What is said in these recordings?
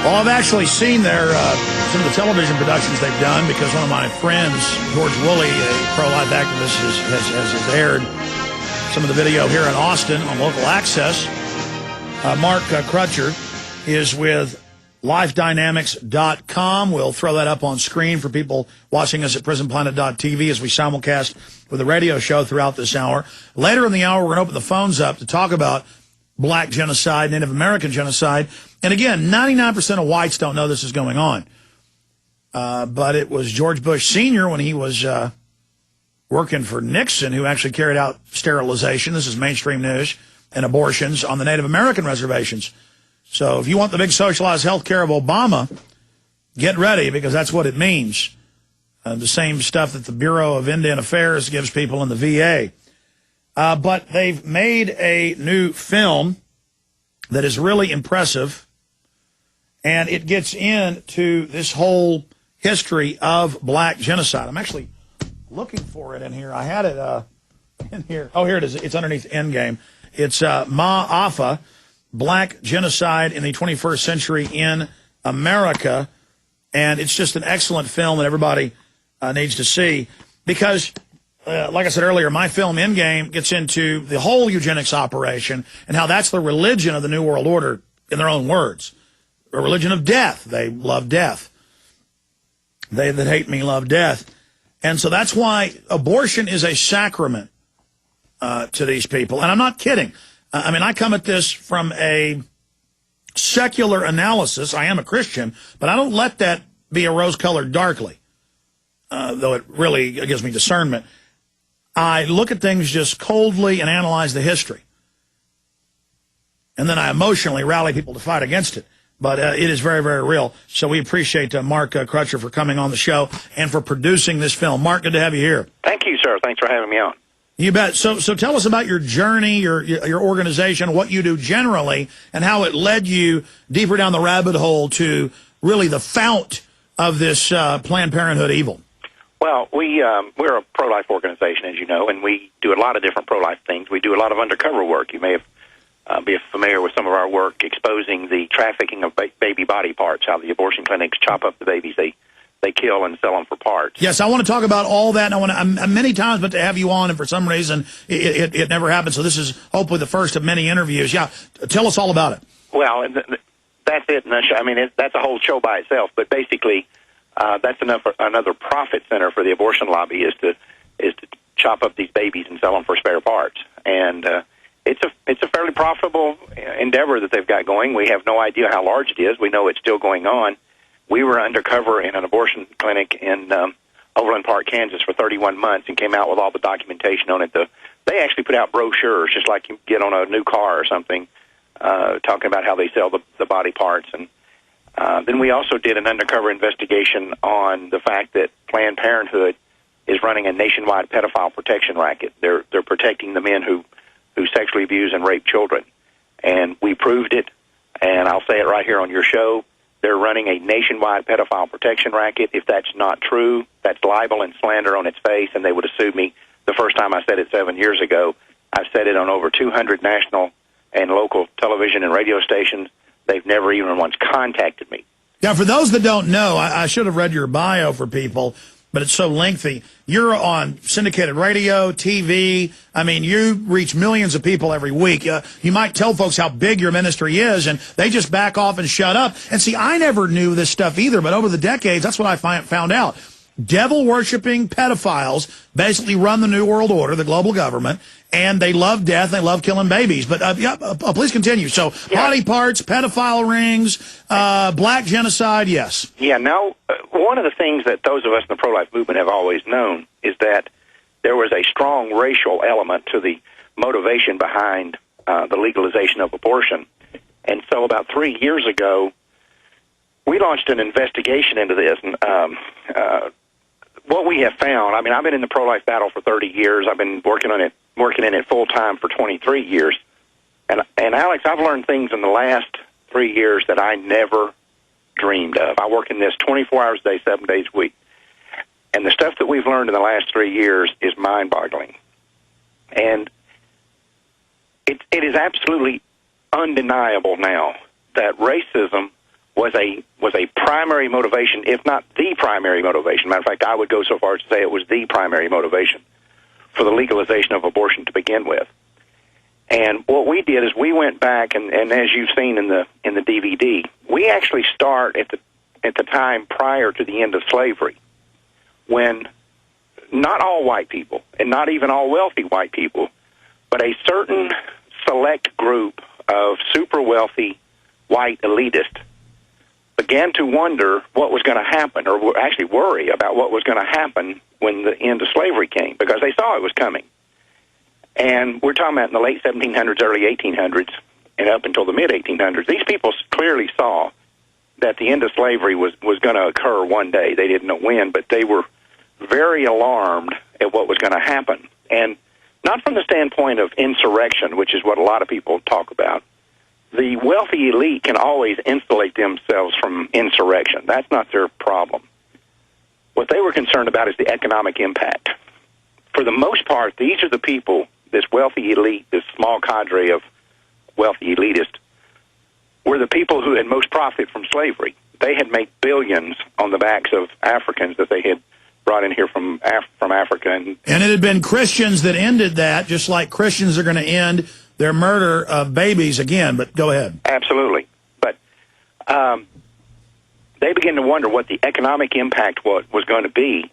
Well, I've actually seen some of the television productions they've done because one of my friends, George Woolley, a pro-life activist, has aired some of the video here in Austin on local access. Mark Crutcher is with LifeDynamics.com. We'll throw that up on screen for people watching us at PrisonPlanet.tv as we simulcast with the radio show throughout this hour. Later in the hour, we're going to open the phones up to talk about black genocide, Native American genocide. And again, 99% of whites don't know this is going on. But it was George Bush Sr. when he was working for Nixon who actually carried out sterilization. This is mainstream news, and abortions on the Native American reservations. So if you want the big socialized health care of Obama, get ready, because that's what it means. The same stuff that the Bureau of Indian Affairs gives people in the VA. But they've made a new film that is really impressive, and it gets into this whole history of black genocide. I'm actually looking for it in here. I had it in here. Oh, here it is. It's underneath Endgame. It's Ma'afa, Black Genocide in the 21st Century in America, and it's just an excellent film that everybody needs to see because, like I said earlier, my film Endgame gets into the whole eugenics operation and how that's the religion of the New World Order, in their own words. A religion of death. They love death. They that hate me love death. And so that's why abortion is a sacrament to these people. And I'm not kidding. I mean, I come at this from a secular analysis. I am a Christian, but I don't let that be a rose-colored darkly, though it really gives me discernment. I look at things just coldly and analyze the history. And then I emotionally rally people to fight against it. But it is very, very real. So we appreciate Mark Crutcher for coming on the show and for producing this film. Mark, good to have you here. Thank you, sir. Thanks for having me on. You bet. So tell us about your journey, your organization, what you do generally, and how it led you deeper down the rabbit hole to really the fount of this Planned Parenthood evil. Well, we're a pro-life organization, as you know, and we do a lot of different pro-life things. We do a lot of undercover work. You may have be familiar with some of our work exposing the trafficking of baby body parts, how the abortion clinics chop up the babies they kill and sell them for parts. Yes, I want to talk about all that. And I many times meant to have you on, and for some reason it never happened. So this is hopefully the first of many interviews. Yeah, tell us all about it. Well, that's it. I mean, that's a whole show by itself. But basically, that's another profit center for the abortion lobby is to chop up these babies and sell them for spare parts. And it's a fairly profitable endeavor that they've got going. We have no idea how large it is. We know it's still going on. We were undercover in an abortion clinic in Overland Park, Kansas for 31 months and came out with all the documentation on it. They actually put out brochures, just like you get on a new car or something, talking about how they sell the body parts. And then we also did an undercover investigation on the fact that Planned Parenthood is running a nationwide pedophile protection racket. They're protecting the men who sexually abuse and rape children. And we proved it, and I'll say it right here on your show. They're running a nationwide pedophile protection racket. If that's not true, that's libel and slander on its face, and they would have sued me the first time I said it 7 years ago. I've said it on over 200 national and local television and radio stations. They've never even once contacted me. Yeah, for those that don't know, I should have read your bio for people, but it's so lengthy. You're on syndicated radio, TV. I mean, you reach millions of people every week. You might tell folks how big your ministry is, and they just back off and shut up. And see, I never knew this stuff either, but over the decades, that's what I found out. Devil-worshipping pedophiles basically run the New World Order, the global government, and they love death, they love killing babies. But please continue. So body parts, pedophile rings, black genocide, yes. Yeah, no, one of the things that those of us in the pro-life movement have always known is that there was a strong racial element to the motivation behind the legalization of abortion. And so about 3 years ago, we launched an investigation into this. And what we have found, I mean, I've been in the pro-life battle for 30 years. I've been working in it full-time for 23 years. And Alex, I've learned things in the last 3 years that I never dreamed of. I work in this 24 hours a day, 7 days a week. And the stuff that we've learned in the last 3 years is mind-boggling. And it is absolutely undeniable now that racism was a primary motivation, if not the primary motivation. Matter of fact, I would go so far as to say it was the primary motivation for the legalization of abortion to begin with. And what we did is we went back, and as you've seen in the DVD, we actually start at the time prior to the end of slavery, when not all white people, and not even all wealthy white people, but a certain select group of super wealthy white elitists began to wonder what was going to happen, or actually worry about what was going to happen when the end of slavery came, because they saw it was coming. And we're talking about in the late 1700s, early 1800s, and up until the mid-1800s. These people clearly saw that the end of slavery was going to occur one day. They didn't know when, but they were very alarmed at what was going to happen. And not from the standpoint of insurrection, which is what a lot of people talk about. The wealthy elite can always insulate themselves from insurrection. That's not their problem. What they were concerned about is the economic impact. For the most part, these are the people, this wealthy elite, this small cadre of wealthy elitists, were the people who had most profit from slavery. They had made billions on the backs of Africans that they had brought in here from Africa. And it had been Christians that ended that, just like Christians are going to end their murder of babies again. But go ahead. Absolutely. But they began to wonder what the economic impact was going to be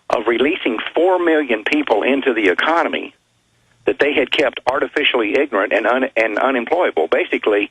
of releasing 4 million people into the economy that they had kept artificially ignorant and unemployable. Basically,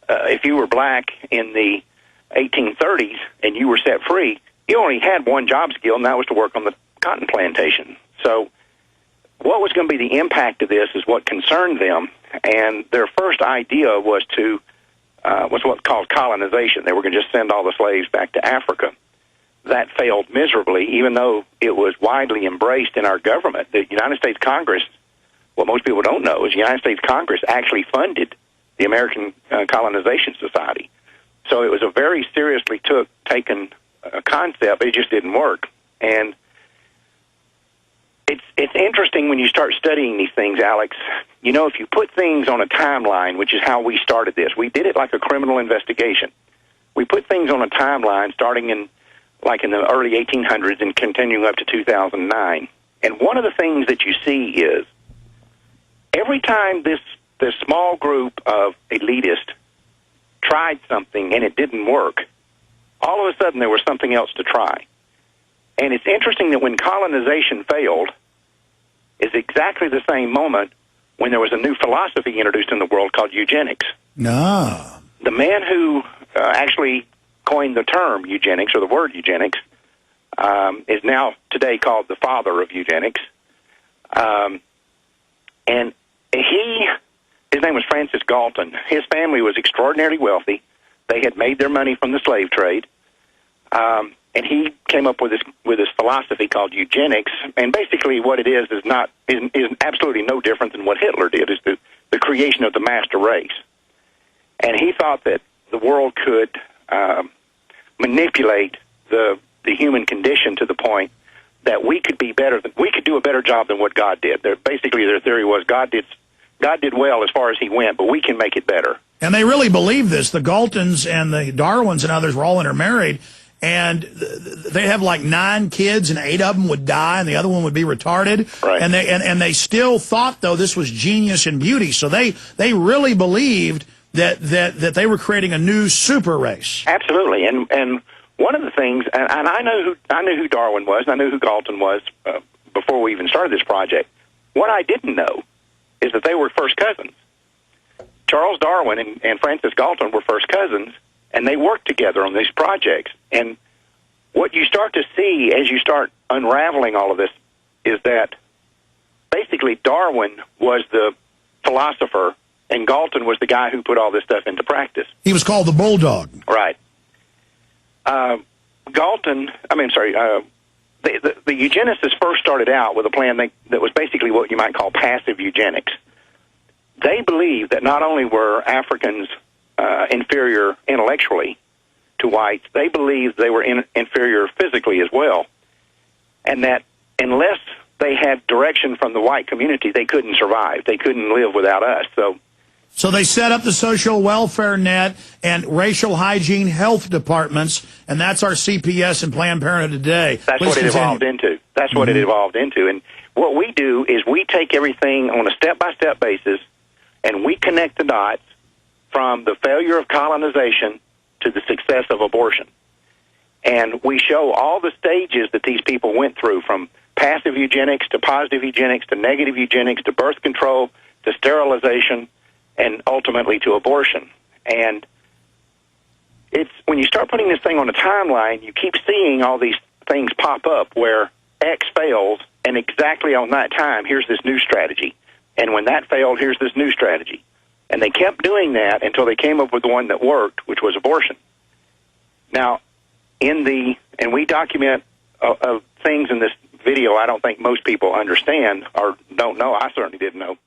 if you were black in the 1830s and you were set free, you only had one job skill, and that was to work on the cotton plantation. So what was going to be the impact of this is what concerned them, and their first idea was what's called colonization. They were going to just send all the slaves back to Africa. That failed miserably, even though it was widely embraced in our government. The United States Congress, what most people don't know is the United States Congress actually funded the American Colonization Society. So it was a very seriously taken concept. It just didn't work. And it's interesting when you start studying these things, Alex. You know, if you put things on a timeline, which is how we started this, we did it like a criminal investigation. We put things on a timeline starting in the early 1800s and continuing up to 2009. And one of the things that you see is every time this small group of elitists tried something and it didn't work, all of a sudden there was something else to try. And it's interesting that when colonization failed, is exactly the same moment when there was a new philosophy introduced in the world called eugenics. No. The man who actually coined the term eugenics, or the word eugenics, is now today called the father of eugenics. And his name was Francis Galton. His family was extraordinarily wealthy. They had made their money from the slave trade. And he came up with this philosophy called eugenics. And basically what it is absolutely no different than what Hitler did, is the creation of the master race. And he thought that the world could manipulate the human condition to the point that we could do a better job than what God did. Basically, their theory was God did well as far as he went, but we can make it better. And they really believed this. The Galtons and the Darwins and others were all intermarried, and they have like 9 kids, and 8 of them would die, and the other one would be retarded. Right. And they still thought, though, this was genius and beauty. So they really believed that they were creating a new super race. Absolutely. And one of the things, and I knew who Darwin was, and I knew who Galton was before we even started this project. What I didn't know is that they were first cousins. Charles Darwin and Francis Galton were first cousins, and they worked together on these projects. And what you start to see as you start unraveling all of this is that basically Darwin was the philosopher, and Galton was the guy who put all this stuff into practice. He was called the Bulldog. Right. The eugenicists first started out with a plan that was basically what you might call passive eugenics. They believed that not only were Africans inferior intellectually to whites, they believed they were inferior physically as well, and that unless they had direction from the white community, they couldn't survive. They couldn't live without us. So So they set up the social welfare net and racial hygiene health departments, and that's our CPS and Planned Parenthood today. That's what it evolved into. That's what it evolved into. And what we do is we take everything on a step-by-step basis, and we connect the dots from the failure of colonization to the success of abortion. And we show all the stages that these people went through, from passive eugenics to positive eugenics to negative eugenics to birth control to sterilization and ultimately to abortion. And it's when you start putting this thing on a timeline, you keep seeing all these things pop up where X fails, and exactly on that time, here's this new strategy. And when that failed, here's this new strategy. And they kept doing that until they came up with the one that worked, which was abortion. Now, and we document things in this video I don't think most people understand or don't know. I certainly didn't know.